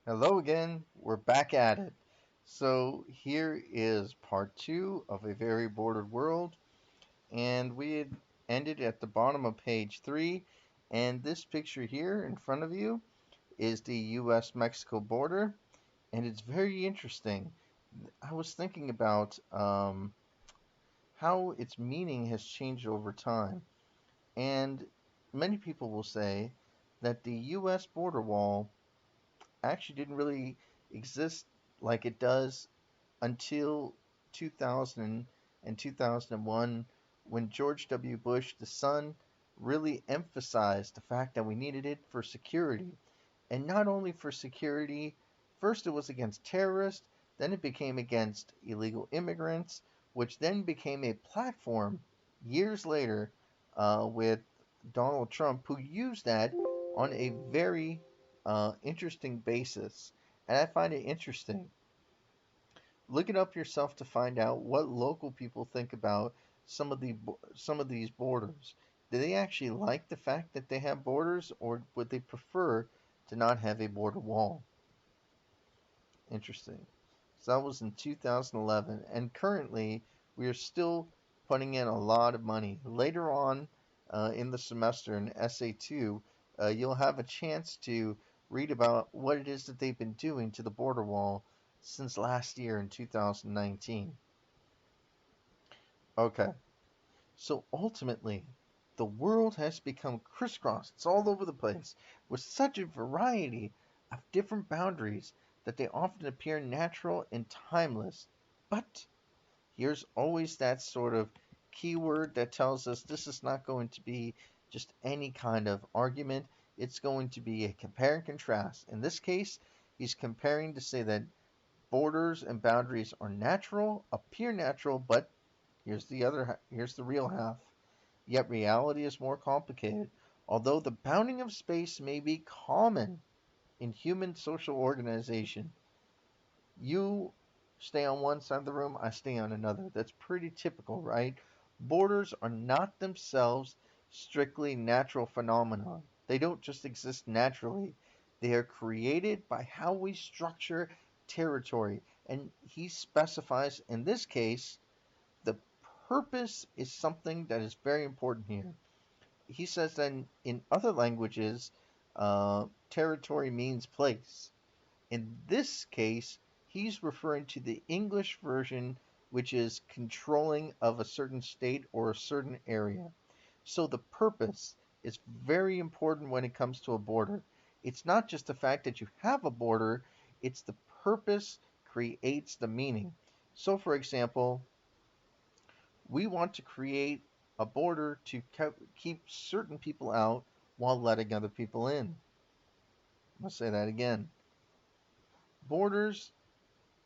Hello again. We're back at it. So here is part two of A Very Bordered World, and we had ended at the bottom of page three. And this picture here in front of you is the U.S.-Mexico border, and it's very interesting. I was thinking about how its meaning has changed over time, and many people will say that the U.S. border wall actually didn't really exist like it does until 2000 and 2001 when George W. Bush, the son, really emphasized the fact that we needed it for security. And not only for security, first it was against terrorists, then it became against illegal immigrants, which then became a platform years later with Donald Trump, who used that on a very interesting basis. And I find it interesting. Look it up yourself to find out what local people think about some of these borders. Do they actually like the fact that they have borders, or would they prefer to not have a border wall? Interesting. So that was in 2011, and currently we are still putting in a lot of money. Later on in the semester in SA2, you'll have a chance to read about what it is that they've been doing to the border wall since last year in 2019. Okay, so ultimately, the world has become crisscrossed. It's all over the place with such a variety of different boundaries that they often appear natural and timeless. But here's always that sort of keyword that tells us this is not going to be just any kind of argument. It's going to be a compare and contrast. In this case, he's comparing to say that borders and boundaries are natural, appear natural, but here's the real half. Yet reality is more complicated. Although the bounding of space may be common in human social organization, you stay on one side of the room, I stay on another. That's pretty typical, right? Borders are not themselves strictly natural phenomena. They don't just exist naturally. They are created by how we structure territory. And he specifies, in this case, the purpose is something that is very important here. He says that in other languages, territory means place. In this case, he's referring to the English version, which is controlling of a certain state or a certain area. So the purpose is very important when it comes to a border. It's not just the fact that you have a border, it's the purpose creates the meaning. So, for example, we want to create a border to keep certain people out while letting other people in. I'll say that again. Borders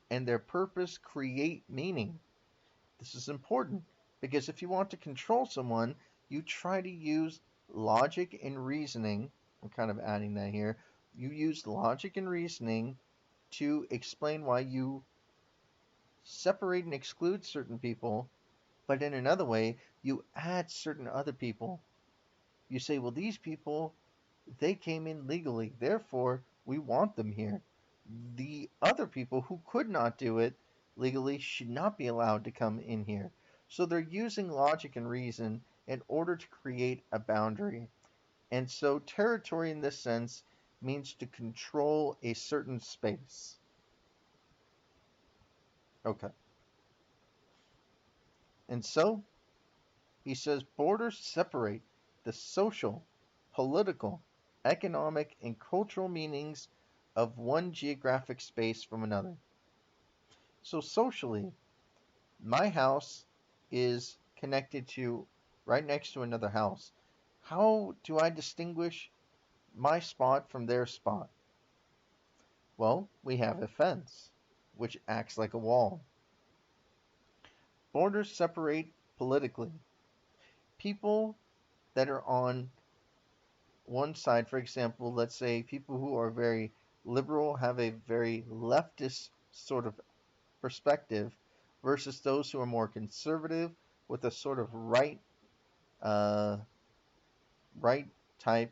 and their purpose create meaning. This is important because if you want to control someone, you try to use logic and reasoning. I'm kind of adding that here. You use logic and reasoning to explain why you separate and exclude certain people, but in another way, you add certain other people. You say, well, these people, they came in legally, therefore we want them here. The other people who could not do it legally should not be allowed to come in here. So they're using logic and reason in order to create a boundary. And so territory in this sense means to control a certain space. Okay. And so he says borders separate the social, political, economic, and cultural meanings of one geographic space from another. So socially, my house is connected to right next to another house. How do I distinguish my spot from their spot? Well, we have a fence, which acts like a wall. Borders separate politically. People that are on one side, for example, let's say people who are very liberal have a very leftist sort of perspective versus those who are more conservative with a sort of uh, right type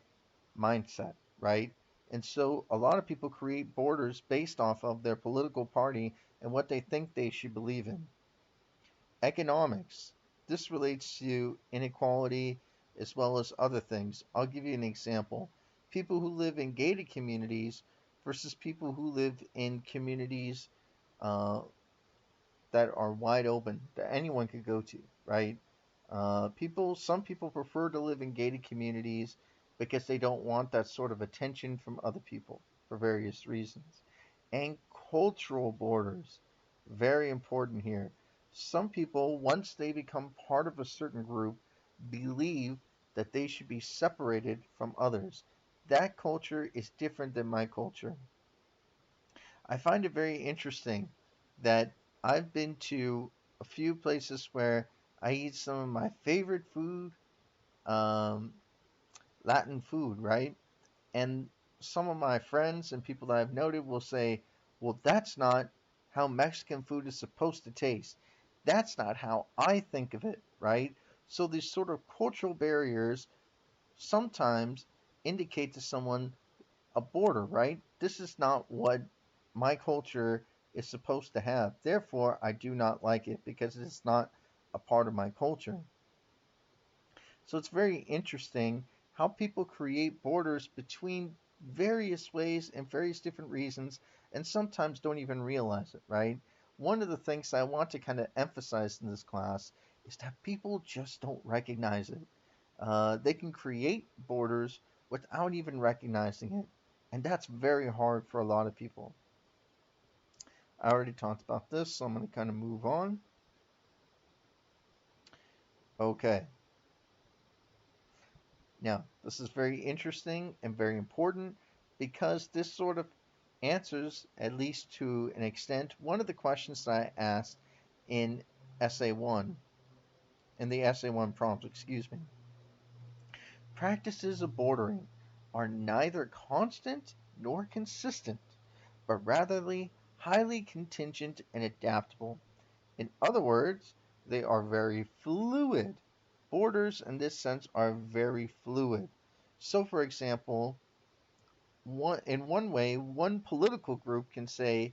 mindset, right? And so a lot of people create borders based off of their political party and what they think they should believe in. Economics. This relates to inequality as well as other things. I'll give you an example. People who live in gated communities versus people who live in communities uh, that are wide open that anyone could go to, right? Some people prefer to live in gated communities because they don't want that sort of attention from other people for various reasons. And cultural borders, very important here. Some people, once they become part of a certain group, believe that they should be separated from others. That culture is different than my culture. I find it very interesting that I've been to a few places where I eat some of my favorite food, um, Latin food, right? And some of my friends and people that I've noted will say, well, that's not how Mexican food is supposed to taste. That's not how I think of it, right? So these sort of cultural barriers sometimes indicate to someone a border, right? This is not what my culture is supposed to have. Therefore, I do not like it because it's not a part of my culture. So it's very interesting how people create borders between various ways and various different reasons, and sometimes don't even realize it, right? One of the things I want to kind of emphasize in this class is that people just don't recognize it. They can create borders without even recognizing it, and that's very hard for a lot of people. I already talked about this, so I'm going to kind of move on. Okay, now this is very interesting and very important because this sort of answers, at least to an extent, one of the questions that I asked in essay one, in the essay one prompt, excuse me. Practices of bordering are neither constant nor consistent, but rather highly contingent and adaptable. In other words, they are very fluid. Borders, in this sense, are very fluid. So, for example, in one way, one political group can say,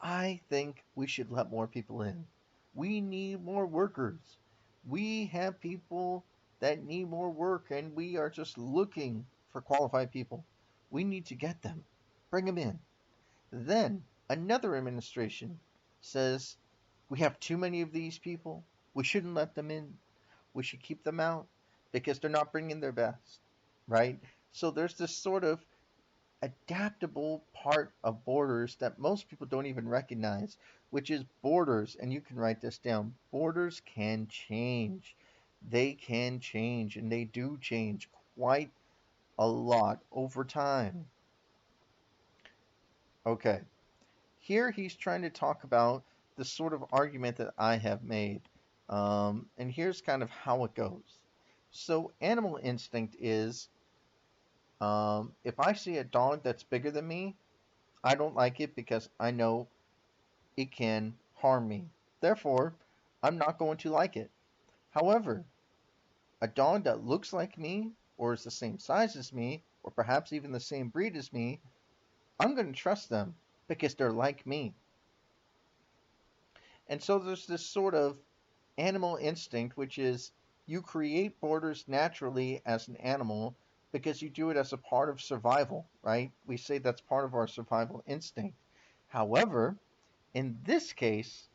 I think we should let more people in. We need more workers. We have people that need more work, and we are just looking for qualified people. We need to get them. Bring them in. Then another administration says, we have too many of these people. We shouldn't let them in. We should keep them out because they're not bringing their best, right? So there's this sort of adaptable part of borders that most people don't even recognize, which is borders. And you can write this down. Borders can change. They can change, and they do change quite a lot over time. Okay, here he's trying to talk about the sort of argument that I have made. And here's kind of how it goes. So, animal instinct is if I see a dog that's bigger than me, I don't like it because I know it can harm me. Therefore, I'm not going to like it. However, a dog that looks like me, or is the same size as me, or perhaps even the same breed as me, I'm going to trust them because they're like me. And so there's this sort of animal instinct, which is you create borders naturally as an animal because you do it as a part of survival, right? We say that's part of our survival instinct. However, in this case,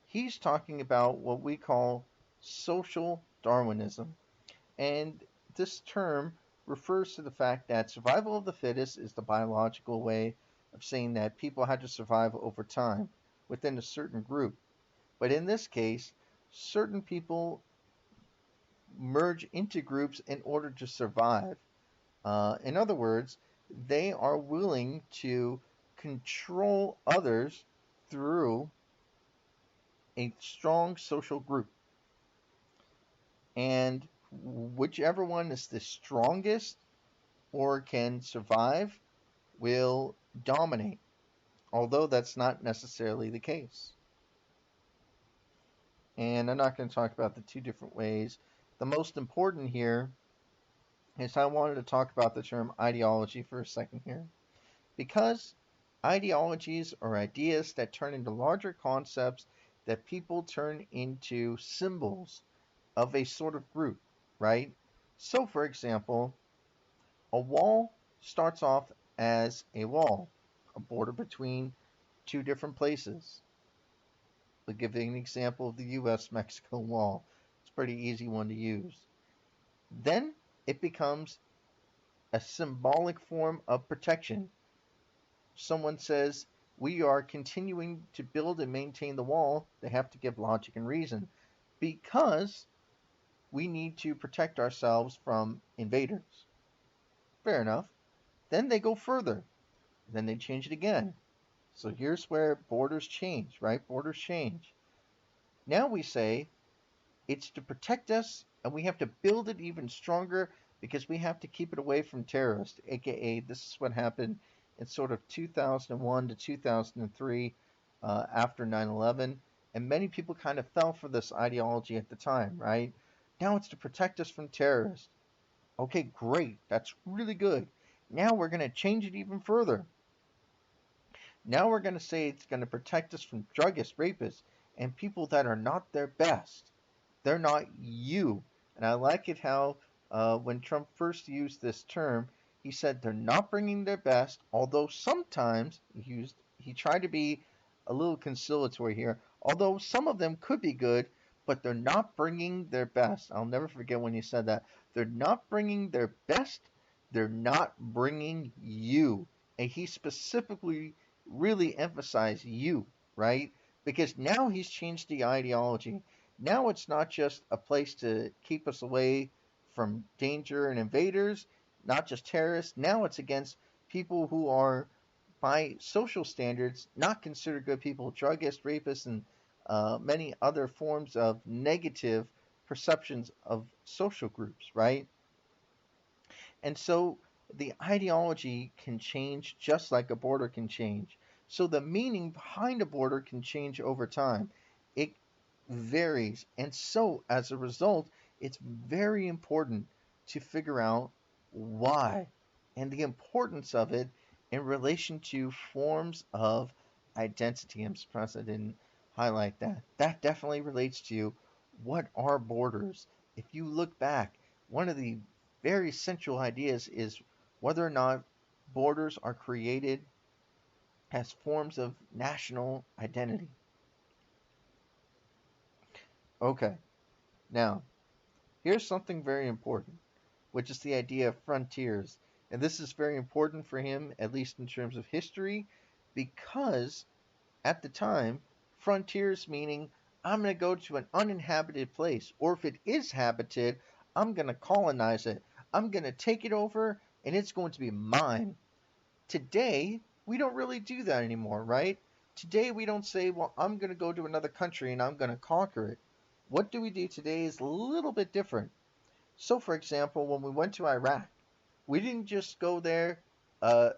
he's talking about what we call social Darwinism. And this term refers to the fact that survival of the fittest is the biological way of saying that people had to survive over time within a certain group. But in this case, certain people merge into groups in order to survive. In other words, they are willing to control others through a strong social group. And whichever one is the strongest or can survive will dominate, although that's not necessarily the case. And I'm not going to talk about the two different ways. The most important here is I wanted to talk about the term ideology for a second here. Because ideologies are ideas that turn into larger concepts that people turn into symbols of a sort of group, right? So, for example, a wall starts off as a wall, a border between two different places. I'll give you an example of the US Mexico wall. It's a pretty easy one to use. Then it becomes a symbolic form of protection. Someone says, we are continuing to build and maintain the wall, they have to give logic and reason because we need to protect ourselves from invaders. Fair enough. Then they go further. Then they change it again. So here's where borders change, right? Borders change. Now we say it's to protect us, and we have to build it even stronger because we have to keep it away from terrorists, aka this is what happened in sort of 2001 to 2003 after 9/11, and many people kind of fell for this ideology at the time, right? Now it's to protect us from terrorists. Okay, great, that's really good. Now we're going to change it even further. Now we're going to say it's going to protect us from druggists, rapists, and people that are not their best. They're not you. And I like it how when Trump first used this term, he said they're not bringing their best, although sometimes he tried to be a little conciliatory here, although some of them could be good, but they're not bringing their best. I'll never forget when he said that. They're not bringing their best. They're not bringing you. And he specifically really emphasized you, right? Because now he's changed the ideology. Now it's not just a place to keep us away from danger and invaders, not just terrorists. Now it's against people who are, by social standards, not considered good people, druggists, rapists, and many other forms of negative perceptions of social groups, right? And so the ideology can change just like a border can change. So the meaning behind a border can change over time. It varies. And so as a result, it's very important to figure out why and the importance of it in relation to forms of identity. I'm surprised I didn't highlight that. That definitely relates to what are borders. If you look back, one of the very central ideas is whether or not borders are created as forms of national identity. Okay, now here's something very important, which is the idea of frontiers. And this is very important for him, at least in terms of history, because at the time, frontiers meaning I'm going to go to an uninhabited place, or if it is habited, I'm going to colonize it. I'm going to take it over, and it's going to be mine. Today, we don't really do that anymore, right? Today, we don't say, well, I'm going to go to another country and I'm going to conquer it. What do we do today is a little bit different. So, for example, when we went to Iraq, we didn't just go there uh,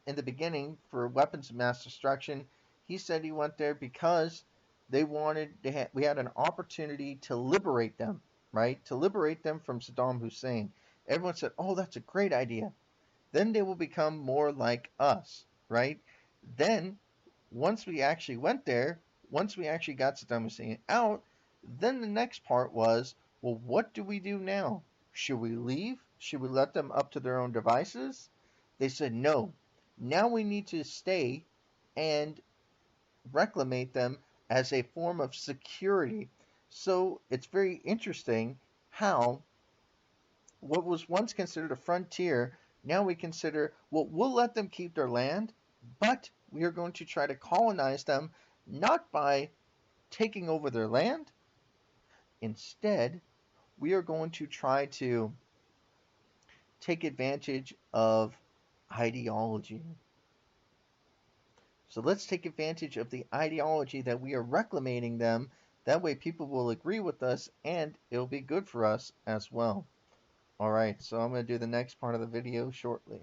in the beginning for weapons of mass destruction. He said he went there because we had an opportunity to liberate them, right? To liberate them from Saddam Hussein. Everyone said, "Oh, that's a great idea." Then they will become more like us, right? Then once we actually went there, once we actually got Saddam Hussein out, then the next part was, well, what do we do now? Should we leave? Should we let them up to their own devices? They said no. Now we need to stay and reclamate them as a form of security. So it's very interesting how what was once considered a frontier, now we consider, well, we'll let them keep their land, but we are going to try to colonize them not by taking over their land. Instead, we are going to try to take advantage of ideology. So let's take advantage of the ideology that we are reclamating them. That way people will agree with us and it'll be good for us as well. Alright, so I'm going to do the next part of the video shortly.